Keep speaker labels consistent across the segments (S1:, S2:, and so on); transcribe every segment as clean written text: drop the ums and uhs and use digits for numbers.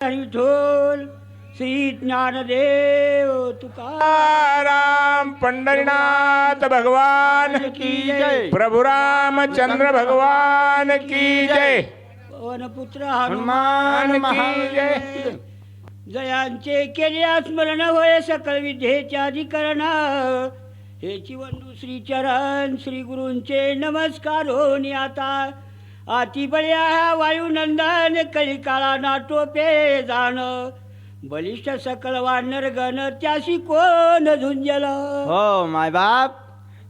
S1: विठ्ठल श्री ज्ञानदेव
S2: राम पंढरीनाथ भगवान
S1: की जय।
S2: प्रभु रामचंद्र भगवान की जय।
S1: पवनपुत्र
S2: हनुमान
S1: हनुमान
S2: की जय।
S1: जयांचे केले स्मरण होय सकल विद्येचे अधिकरण हेची वंदू श्री चरण श्री गुरूंचे नमस्कार होनी आता आती बळ्या वायुनंदन कलिकाळा नाटोपे जाण बलिष्ठ सकल वानर गण त्याशी कोण झुंजल.
S3: हो मायबाप,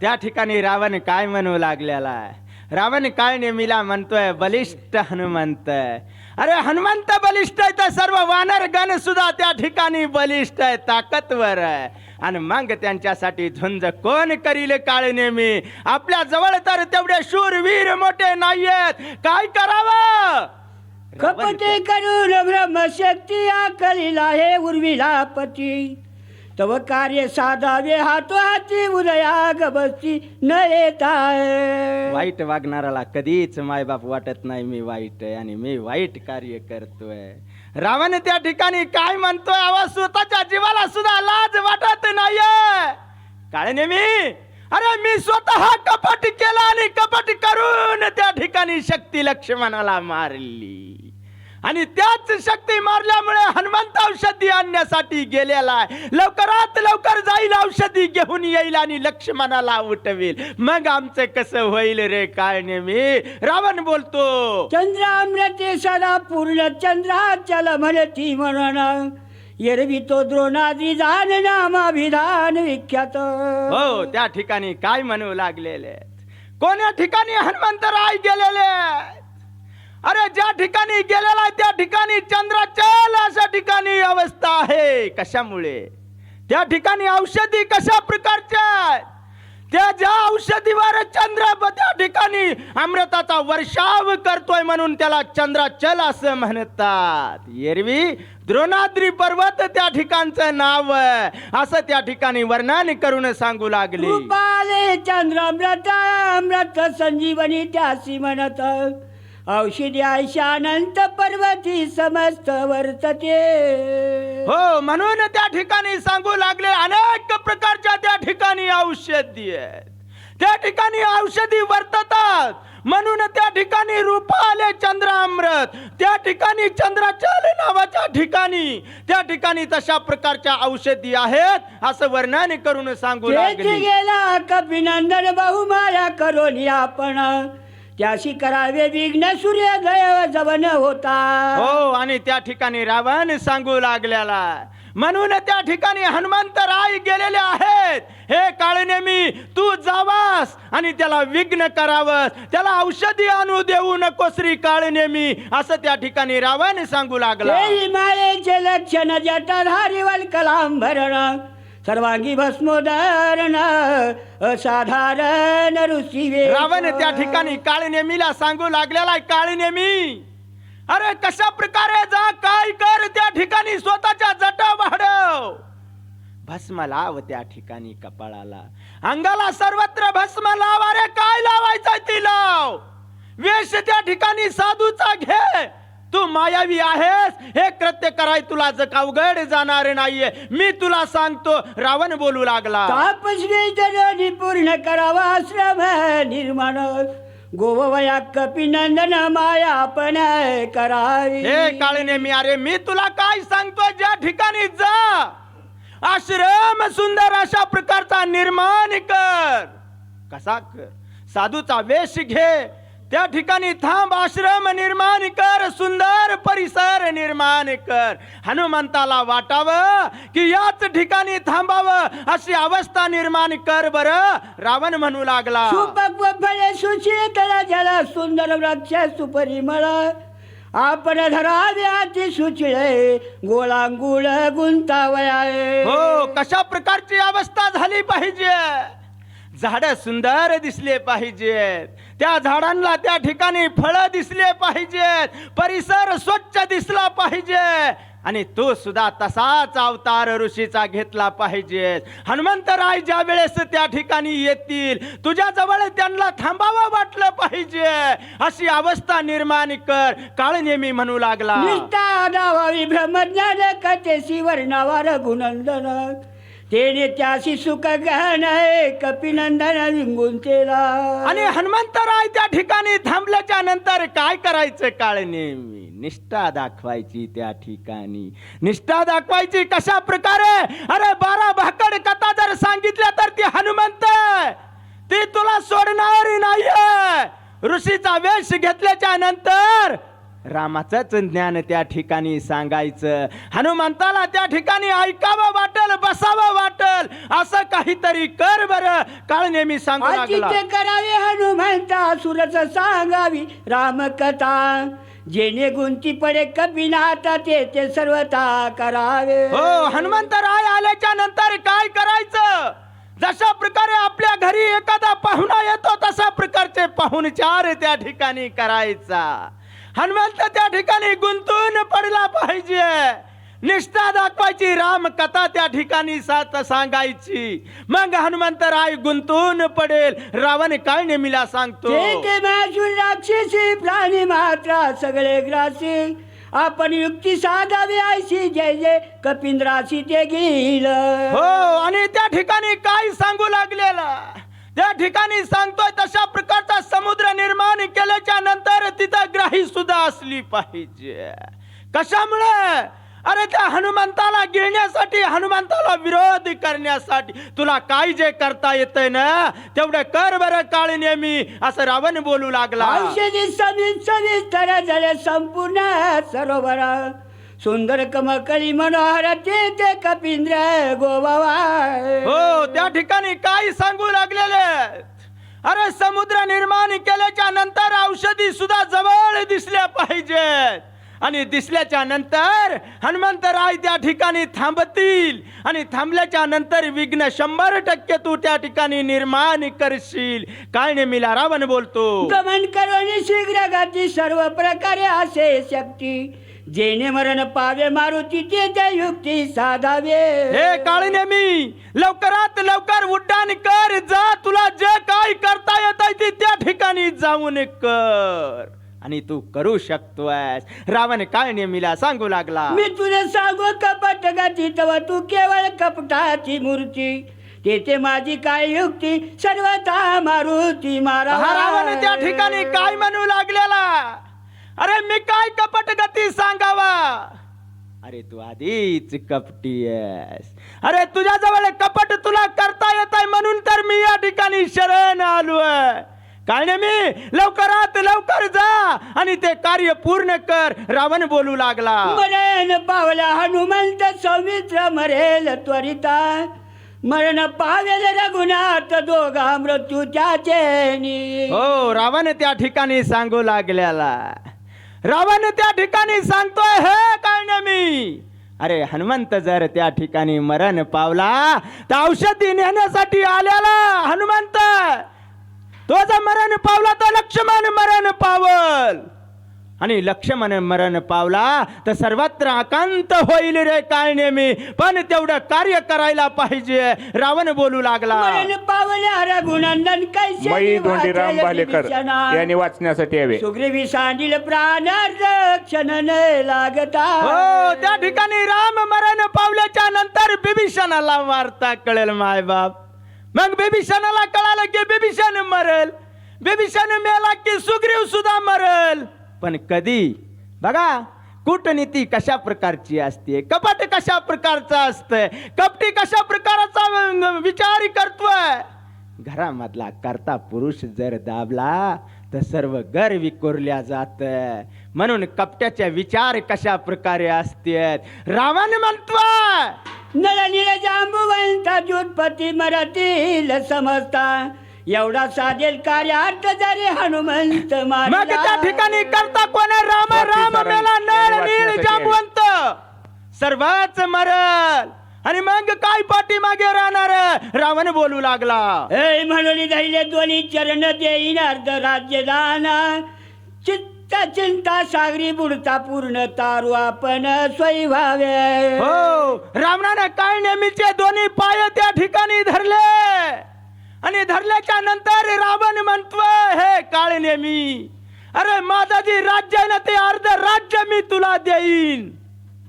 S3: त्या ठिकाणी रावण काय म्हणू लागलेला आहे. रावण काय नेहमीला म्हणतोय बलिष्ठ हनुमंत. अरे हनुमंत बलिष्ठ आहे तर सर्व वानर गण सुद्धा त्या ठिकाणी बलिष्ठ आहे, ताकदवर आहे. आणि मग त्यांच्यासाठी झुंज कोण करील काळ नेहमी. आपल्या जवळ तर तेवढे शूरवीर मोठे नाहीयेत, काय करावं.
S1: कपटे करून ब्रह्मशक्ती आकलीला हे उर्विला पती तव कार्य साधावे हातो हाती उदया गबसती न येता.
S3: वाईट वागणाराला कधीच मायबाप वाटत नाही मी वाईट आहे आणि मी वाईट कार्य करतोय. रावण त्या ठिकाणी काय म्हणतोय, आवाज स्वतःच्या जीवाला सुद्धा लाज वाटत नाहीये. काय नेहमी अरे मी स्वतः कपट केला आणि कपट करून त्या ठिकाणी शक्ती लक्ष्मणाला मारली आणि त्याच शक्ती मारल्यामुळे हनुमंत औषधी आणण्यासाठी गेलेला आहे. लवकरात लवकर जाईल, औषधी घेऊन येईल आणि लक्ष्मणाला उठवेल. मग आमचं कसं होईल रे. काय नेहमी रावण बोलतो,
S1: चंद्रामृते सदा पूर्ण चंद्राचल म्हणती म्हणून एरवी तो द्रोणादी जाण नामाभिधान विख्यात.
S3: हो त्या ठिकाणी काय म्हणू लागलेले, कोण्या ठिकाणी हनुमंतराय गेलेले. अरे ज्या ठिकाणी गेलेला आहे त्या ठिकाणी चंद्राचल अशा ठिकाणी अवस्था आहे. कशामुळे त्या ठिकाणी औषधी कशा प्रकारच्या आहेत, त्या ज्या औषधीवर चंद्र त्या ठिकाणी अमृताचा वर्षाव करतोय म्हणून त्याला चंद्राचल असं म्हणतात. एरवी द्रोणाद्री पर्वत त्या ठिकाणचं नाव असं त्या ठिकाणी वर्णन करून सांगू लागले.
S1: रूपाले चंद्रामृत अमृत संजीवनी त्यासी म्हणत औषधी आयशानंत पर्वती समस्त वर्तते.
S3: हो म्हणून त्या ठिकाणी सांगू लागले अनेक प्रकारच्या त्या ठिकाणी औषधी आहेत, त्या ठिकाणी औषधी वर्ततात. म्हणून त्या ठिकाणी रूपाले चंद्रामृत, त्या ठिकाणी चंद्राचल नावाच्या ठिकाणी त्या ठिकाणी तशा प्रकारच्या औषधी आहेत असं वर्णन करून सांगू लागले.
S1: गेला कपिनंदन बहुमाया करोनी आपण त्याशी करावे विघ्न सूर्योदय जवन होता.
S3: हो आणि त्या ठिकाणी रावण सांगू लागलेला. म्हणून त्या ठिकाणी हनुमंतराय गेलेले आहेत. हे काळनेमी तू जावास आणि त्याला विघ्न करावस, त्याला औषधी आणू देऊ नको श्री काळनेमी असं त्या ठिकाणी रावण सांगू लागला.
S1: मायेचे लक्षण जटाधारी वल्कलाम भरण सर्वांगी भस्मोदरण असाधारण ऋषी.
S3: रावण त्या ठिकाणी काळनेमीला सांगू लागलेला आहे, काळनेमी अरे कशा प्रकारे जा, काय कर, त्या ठिकाणी स्वतःच्या जटा वाढव, भस्म लाव त्या ठिकाणी कपाळाला, अंगाला सर्वत्र भस्म लाव. अरे काय लावायचं ती लाव. वेश त्या ठिकाणी साधूचा घे. तू मायावी आहेस, हे कृत्य कराय तुला अवघड जाणार नाहीये, मी तुला सांगतो. रावण बोलू लागला,
S1: तापस्वी पूर्ण करावा आश्रम निर्माण गोवया कपिनंदन माया आपण करावी.
S3: हे काळनेमी अरे मी तुला काय सांगतो, ज्या ठिकाणी जा आश्रम सुंदर अशा प्रकारचा निर्माण कर. कसा कर, साधूचा वेश घे, त्या ठिकाणी थांब, आश्रम निर्माण कर, सुंदर परिसर निर्माण कर. हनुमंताला वाटावं की याच ठिकाणी थांबावं अशी अवस्था निर्माण कर. बर रावण म्हणू लागला,
S1: सुपक्व फळे सुशीतळ जल सुंदर वृक्ष सुपरिमळ आपण धरावे अति सुचिळे गोळांगुळ गुंतावया.
S3: हो कशा प्रकारची अवस्था झाली पाहिजे. झाड सुंदर दिसले पाहिजेत, त्या झाडांना त्या ठिकाणी फळं दिसले पाहिजेत, परिसर स्वच्छ दिसला पाहिजे आणि तू सुद्धा तसाच अवतार ऋषीचा घेतला पाहिजे. हनुमंतराय ज्या वेळेस त्या ठिकाणी येतील तुझ्या जवळ त्यांना थांबावं वाटलं पाहिजे. अशी अवस्था निर्माण कर. काळ नेहमी म्हणू लागला,
S1: निष्ठा दावावी ब्रह्मज्ञान कथेशी वर्णावार गुणंदन तेने त्याशी सुख गहन कपिनंदन विंगून केला.
S3: आणि हनुमंतराय त्या ठिकाणी थांबल्याच्या नंतर काय करायचं? काळ नेहमी निष्ठा दाखवायची. त्या ठिकाणी निष्ठा दाखवायची कशा प्रकारे? अरे 12 भाकड कथा जर सांगितल्या तर ती हनुमंत ती तुला सोडणार नाहीये. ऋषीचा वेश घेतल्याच्या नंतर रामाचंच ज्ञान त्या ठिकाणी सांगायचं. हनुमंताला त्या ठिकाणी ऐकावं वाटल, बसावं वाटल, असं काहीतरी कर बरं. काळ नेहमी सांगू लागला,
S1: ते करावे हनुमंता सुरच सांगावी रामकथा जेणे गुंती पडे कपिनाथा ते सर्वता करावे.
S3: हो, हनुमंतराय आल्याच्या नंतर काय करायचं? जशा प्रकारे आपल्या घरी एखादा पाहुणा येतो तशा प्रकारचे पाहुणचार त्या ठिकाणी करायचा. हनुमंत त्या ठिकाणी गुंतून पडला पाहिजे. निष्ठा दाखवायची, राम कथा त्या ठिकाणी साथ सांगायची. मग हनुमंतराय गुंतून पडेल. रावण काय नेहमीला सांगतो,
S1: ते राक्षसी प्राणी मात्रा सगळे ग्रासी आपण युक्ती साधावी आयशी जय जय कपिंद्राशी ते गेल.
S3: हो, आणि त्या ठिकाणी काय सांगू लागलेला? त्या ठिकाणी सांगतोय तशा प्रकारचा समुद्र निर्माण केल्याच्या नंतर तिथं ग्राही सुद्धा असली पाहिजे. कशामुळे? अरे त्या हनुमंताला गिळण्यासाठी, हनुमंताला विरोध करण्यासाठी तुला काय जे करता येतंय ना तेवढं कर बरं काळ नेहमी, असं रावण बोलू लागला.
S1: औषधी सविस्तर झाले संपूर्ण सरोवर सुंदर कमकळी मनोहर ते कपिंद्र गोबावा.
S3: हो, त्या ठिकाणी काय सांगू लागलेले? अरे समुद्र निर्माण केल्याच्या नंतर औषधी सुद्धा जवळ दिसल्या पाहिजेत. आणि दिसल्याच्या नंतर हनुमंतराय त्या ठिकाणी थांबतील. आणि थांबल्याच्या नंतर विघ्न 100% तू त्या ठिकाणी निर्माण करशील. काय नेहमीला रावण बोलतो,
S1: गमन करोनी शीघ्र गती सर्व प्रकारे असे शक्ती जेणे मरण पावे मारुती ते युक्ती साधावे.
S3: हे काळ नेहमी लवकरात लवकर उड्डाण कर. जा, तुला जे काय करता येत ते त्या ठिकाणी जाऊन कर. आणि तू करू शकतोस. रावण काय नेहमीला सांगू लागला,
S1: मी तुला सांगू कपट गती तव तू केवळ कपटाची मूर्ती तेथे माझी काय युक्ती सर्वता मारुती मारा.
S3: रावण त्या ठिकाणी काय म्हणू लागलेला? अरे मी काय कपट गती सांगावा? अरे तू आधीच कपटी आहेस. अरे तुझ्या जवळ कपट तुला करता येत आहे म्हणून तर मी या ठिकाणी शरण आलोय. काय नाही, मी लवकरात लवकर जा आणि ते कार्य पूर्ण कर. रावण बोलू लागला,
S1: मरण पावला हनुमंत सौमित्र मरेल त्वरिता मरण पावेल रघुनाथ दोघा मृत्यू त्याचे.
S3: हो, रावण त्या ठिकाणी सांगू लागलेला. रावण त्या ठिकाणी सांगतोय, हे काय नाही मी, अरे हनुमंत जर त्या ठिकाणी मरण पावला तर औषधी नेण्यासाठी आलेला हनुमंत तो जर मरण पावला तर लक्ष्मण मरण पावल. आणि लक्ष्मण मरण पावला तर सर्वत्र आकांत होईल रे काय नेहमी. पण तेवढं कार्य करायला पाहिजे. रावण बोलू लागला,
S1: मरण पावल्या रघुनंदन कैसे
S2: मयी धोंडीराम भालेकर यांनी वाचण्यासाठी यावे.
S1: सुग्रीवी सांडील प्राण रक्षण न लागता.
S3: हो, त्या ठिकाणी राम मरण पावल्याच्या नंतर बिभीषणाला वार्ता कळेल माय बाप. मग बिभीषणाला कळालं की बिभीषण मरल. बिभीषण मेला की सुग्रीव सुद्धा मरल. पण कधी बघा, कूटनीती कशा प्रकारची असते, कपट कशा प्रकारचा असतंय, कपटी कशा प्रकारचा विचार करतोय. घरामधला करता पुरुष जर दाबला तर सर्व घर विखुरल्या जात. म्हणून कपट्याचे विचार कशा प्रकारे असतात. रावण म्हणतोय,
S1: नळनील जांबुवंता ज्योतपती मराठील समजता एवढा साधेल कार्यार्थ जरी हनुमंत
S3: मग त्या ठिकाणी करता कोण? राम राम मेला नळ नीळ जांबुवंत सर्वच मरल. आणि मग काय पाठी मागे राहणार? रावण बोलू लागला,
S1: म्हणून धैर्य दोन्ही चरण देईन अर्ध राज्य दान त्या चिंता सागरी बुडता पूर्ण तारू आपण स्वयं व्हावे.
S3: हो, रावणाने काय नेहमीचे दोन्ही पाय त्या ठिकाणी धरले आणि धरल्याच्या नंतर रावण म्हणतोय, हे काळ नेमी, अरे माझा जे राज्य आहे ना ते अर्ध राज्य मी तुला देईन.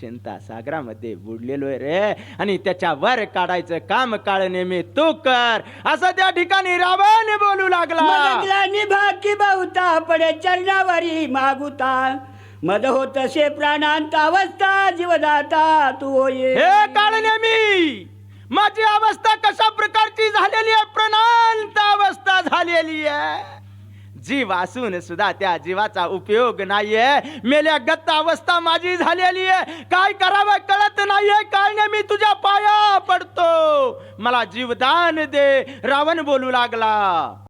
S3: चिंता सागरामध्ये बुडलेलोय रे आणि त्याच्यावर काढायचं काम काळ नेमी तू कर, असं त्या ठिकाणी रावण बोलू लागला.
S1: मदगला निभा की बहुता पडे चरणावरी मागुता, मद होत से प्राणांत अवस्था जीवदाता तू होये.
S3: हे काळ नेमी, माझी अवस्था कशा प्रकारची झालेली आहे, प्रणांत अवस्था झालेली आहे. जीव असून सुद्धा त्या जीवाचा उपयोग नाहीये, मेल्या गत्त अवस्था माझी झालेली आहे. काय करावं कळत नाहीये, काय नाही, मी तुझ्या पाया पडतो, मला जीवदान दे, रावण बोलू लागला.